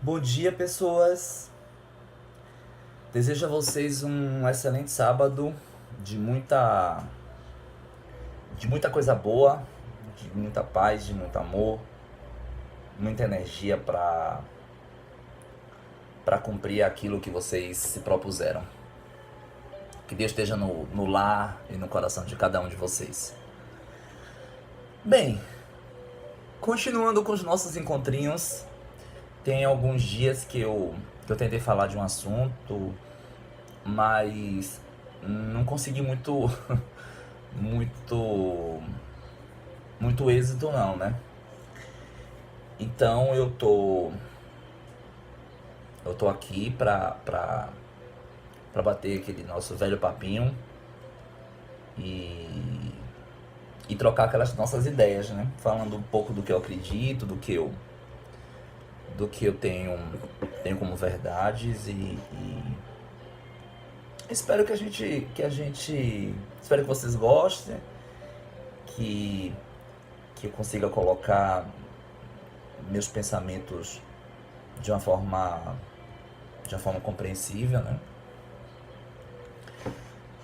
Bom dia, pessoas. Desejo a vocês um excelente sábado de muita coisa boa, de muita paz, de muito amor, muita energia para cumprir aquilo que vocês se propuseram. Que Deus esteja no lar e no coração de cada um de vocês. Bem, continuando com os nossos encontrinhos, tem alguns dias que eu tentei falar de um assunto, mas não consegui muito, muito êxito não, né? Então eu tô aqui pra bater aquele nosso velho papinho e, e trocar aquelas nossas ideias, né? Falando um pouco do que eu acredito, do que eu tenho como verdades e espero espero que vocês gostem, que, que eu consiga colocar meus pensamentos de uma forma, de uma forma compreensível, né?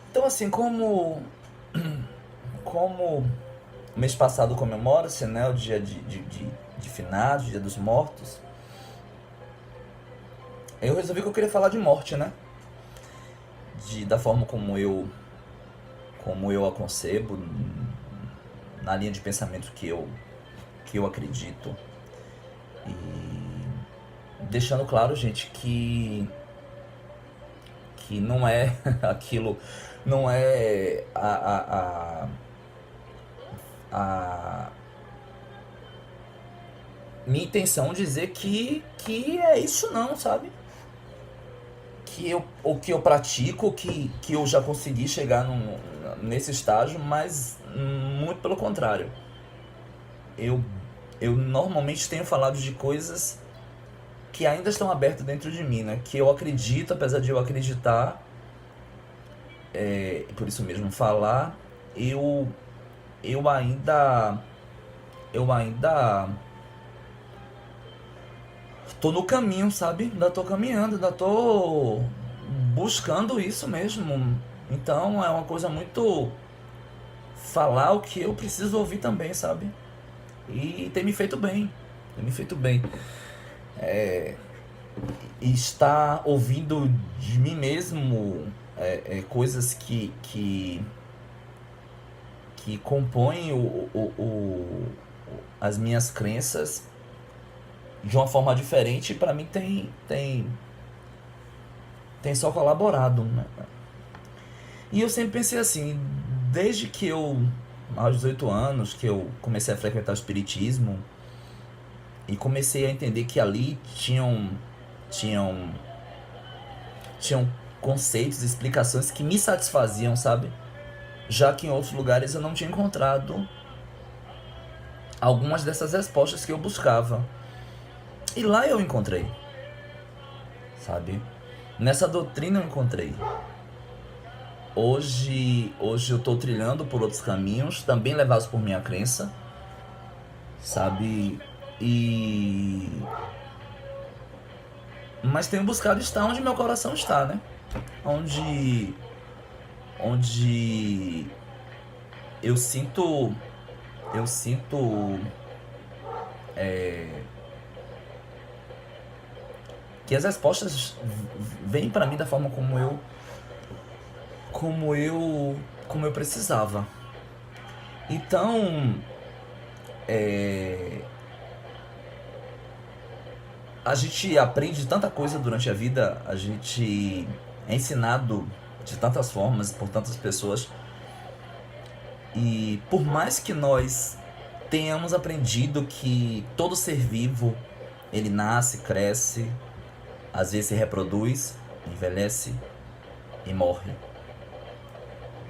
Então assim, como mês passado comemora-se, né, o dia de finados, dia dos mortos, eu resolvi que eu queria falar de morte, né? Da forma como eu a concebo, na linha de pensamento que eu acredito. E deixando claro, gente, que não é aquilo, não é a minha intenção dizer que é isso não, sabe? O que eu pratico, que eu já consegui chegar nesse estágio, mas muito pelo contrário. Eu, eu normalmente tenho falado de coisas que ainda estão abertas dentro de mim, né? Que eu acredito, apesar de eu acreditar, por isso mesmo falar, eu, eu ainda, eu ainda tô no caminho, sabe? Ainda tô caminhando, ainda tô buscando isso mesmo. Então é uma coisa muito falar o que eu preciso ouvir também, sabe? E tem me feito bem. Tem me feito bem. E estar ouvindo de mim mesmo coisas que compõem as minhas crenças de uma forma diferente, pra mim tem só colaborado, né? E eu sempre pensei assim, desde que aos 18 anos, que eu comecei a frequentar o espiritismo e comecei a entender que ali tinham, tinham conceitos, explicações que me satisfaziam, sabe? Já que em outros lugares eu não tinha encontrado algumas dessas respostas que eu buscava. E lá eu encontrei, sabe? Nessa doutrina eu encontrei. Hoje eu tô trilhando por outros caminhos, também levados por minha crença, sabe? E mas tenho buscado estar onde meu coração está, né? Onde onde eu sinto que as respostas vêm para mim da forma como eu como eu precisava. Então, a gente aprende tanta coisa durante a vida, a gente é ensinado de tantas formas por tantas pessoas, e por mais que nós tenhamos aprendido que todo ser vivo ele nasce, cresce, às vezes se reproduz, envelhece e morre.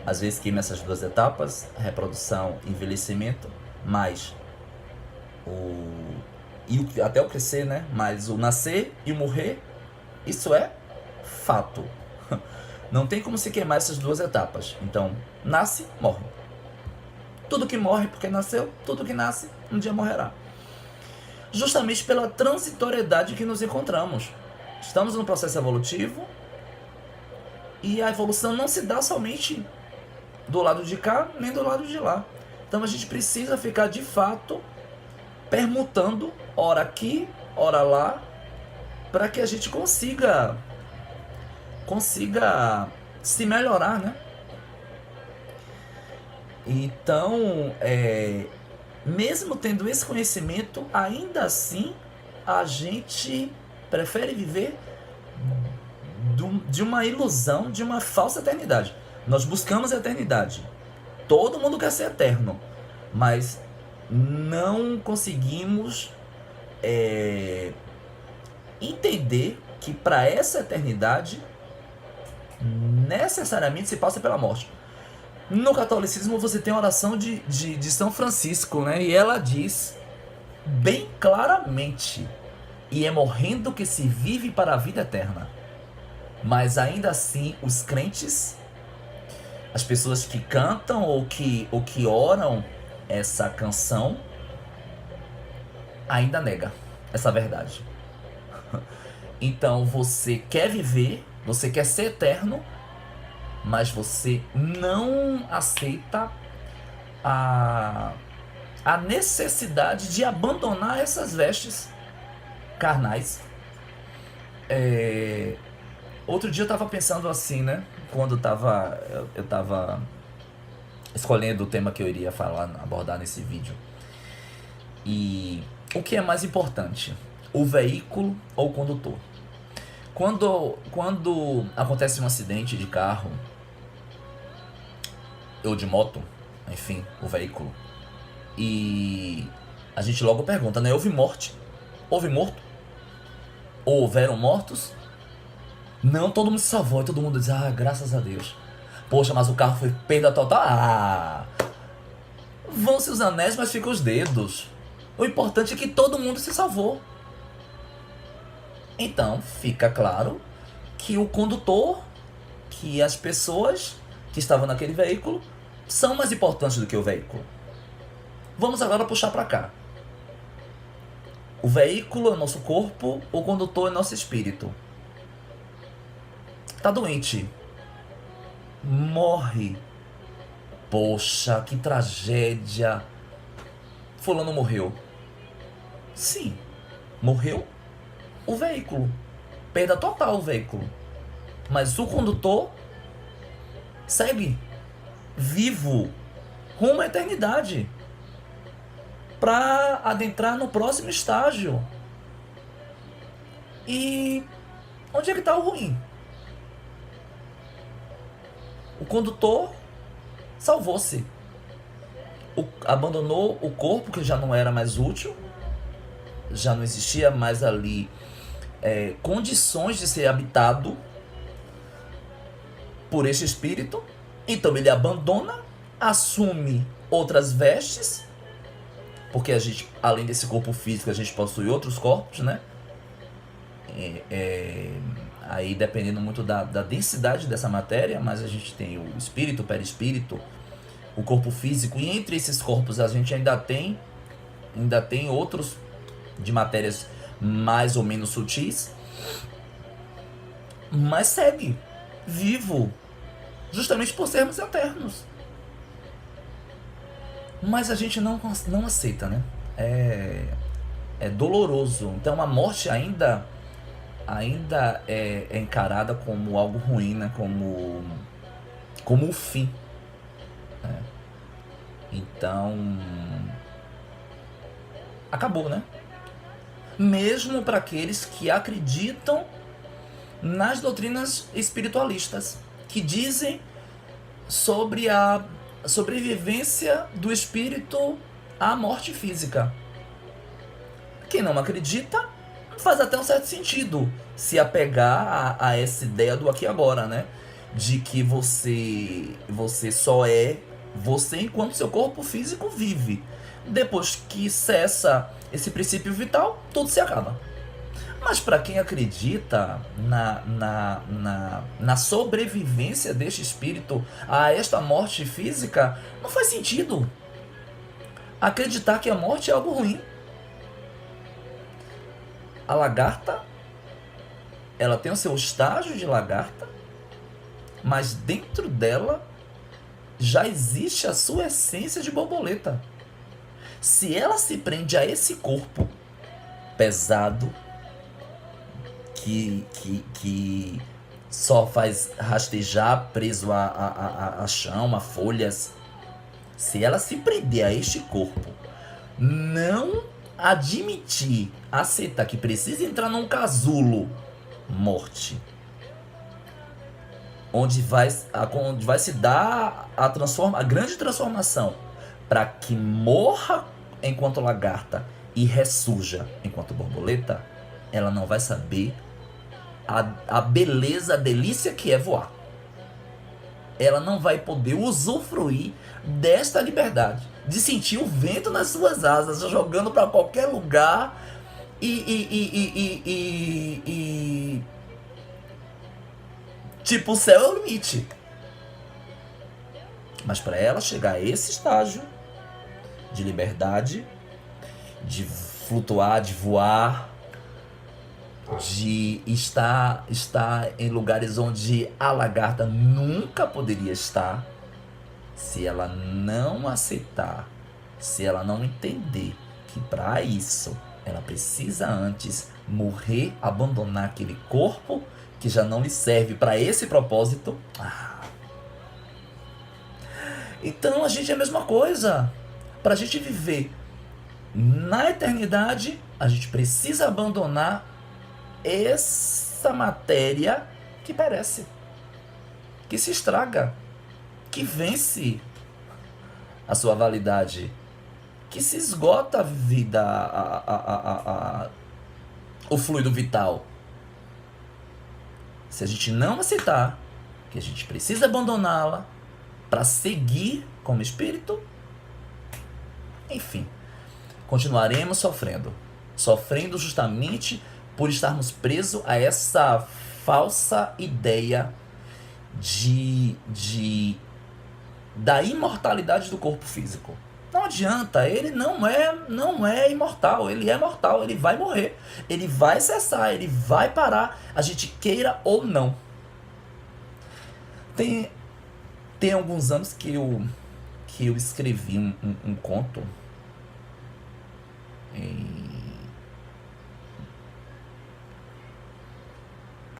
Às vezes queima essas duas etapas, reprodução e envelhecimento, mas até o crescer, né? Mas o nascer e o morrer, isso é fato. Não tem como se queimar essas duas etapas. Então, nasce, morre. Tudo que morre porque nasceu, tudo que nasce, um dia morrerá. justamente pela transitoriedade que nos encontramos. Estamos num processo evolutivo e a evolução não se dá somente do lado de cá, nem do lado de lá. Então a gente precisa ficar de fato permutando, ora aqui, ora lá, para que a gente consiga se melhorar, né? Então, mesmo tendo esse conhecimento, ainda assim a gente prefere viver de uma ilusão, de uma falsa eternidade. Nós buscamos a eternidade. Todo mundo quer ser eterno, mas não conseguimos entender que para essa eternidade necessariamente se passa pela morte. No catolicismo você tem a oração de São Francisco, né? E ela diz bem claramente: e é morrendo que se vive para a vida eterna. Mas ainda assim, os crentes, as pessoas que cantam ou que oram essa canção, ainda nega essa verdade. Então você quer viver, você quer ser eterno, mas você não aceita a necessidade de abandonar essas vestes carnais. Outro dia eu tava pensando assim, né? Quando eu tava escolhendo o tema que eu iria abordar nesse vídeo. E o que é mais importante? O veículo ou o condutor? Quando acontece um acidente de carro ou de moto, enfim, o veículo, e a gente logo pergunta, né? Houve morte? Houve morto? Ou houveram mortos? Não, todo mundo se salvou e todo mundo diz, graças a Deus. Poxa, mas o carro foi perda total. Vão-se os anéis, mas ficam os dedos. O importante é que todo mundo se salvou. Então, fica claro que o condutor, que as pessoas que estavam naquele veículo são mais importantes do que o veículo. Vamos agora puxar para cá. O veículo é o nosso corpo, o condutor é nosso espírito. Tá doente. Morre. Poxa, que tragédia. Fulano morreu. Sim, morreu o veículo. Perda total o veículo. Mas o condutor segue vivo rumo à eternidade para adentrar no próximo estágio. E onde é que está o ruim? O condutor salvou-se. Abandonou o corpo, que já não era mais útil, já não existia mais ali condições de ser habitado por este espírito. Então ele abandona, assume outras vestes, porque a gente, além desse corpo físico, a gente possui outros corpos, né? Aí dependendo muito da densidade dessa matéria, mas a gente tem o espírito, o perispírito, o corpo físico, e entre esses corpos a gente ainda tem outros de matérias mais ou menos sutis, mas segue vivo, justamente por sermos eternos. Mas a gente não aceita, né? É doloroso. Então a morte ainda é encarada como algo ruim, né? Como o fim. Né? Então acabou, né? Mesmo para aqueles que acreditam nas doutrinas espiritualistas, que dizem sobre a sobrevivência do espírito à morte física. Quem não acredita faz até um certo sentido se apegar a essa ideia do aqui e agora, né? De que você só é você enquanto seu corpo físico vive. Depois que cessa esse princípio vital, tudo se acaba. Mas para quem acredita na sobrevivência deste espírito a esta morte física, não faz sentido acreditar que a morte é algo ruim. A lagarta, ela tem o seu estágio de lagarta, mas dentro dela já existe a sua essência de borboleta. Se ela se prende a esse corpo pesado, que só faz rastejar preso a chão, a folhas, se ela se prender a este corpo, não admitir, aceitar que precisa entrar num casulo, morte, onde vai se dar a grande transformação, para que morra enquanto lagarta e ressurja enquanto borboleta, ela não vai saber a beleza, a delícia que é voar. Ela não vai poder usufruir desta liberdade, de sentir o vento nas suas asas, jogando para qualquer lugar e tipo, o céu é o limite. Mas para ela chegar a esse estágio de liberdade, de flutuar, de voar, de estar em lugares onde a lagarta nunca poderia estar, se ela não aceitar, se ela não entender que para isso ela precisa antes morrer, abandonar aquele corpo que já não lhe serve para esse propósito. Então a gente é a mesma coisa. Para a gente viver na eternidade, a gente precisa abandonar essa matéria que perece, que se estraga, que vence a sua validade, que se esgota a vida, o fluido vital. Se a gente não aceitar que a gente precisa abandoná-la para seguir como espírito, enfim, continuaremos sofrendo justamente por estarmos presos a essa falsa ideia da imortalidade do corpo físico. Não adianta, ele não é imortal, ele é mortal, ele vai morrer, ele vai cessar, ele vai parar, a gente queira ou não. Tem alguns anos que eu escrevi um conto, e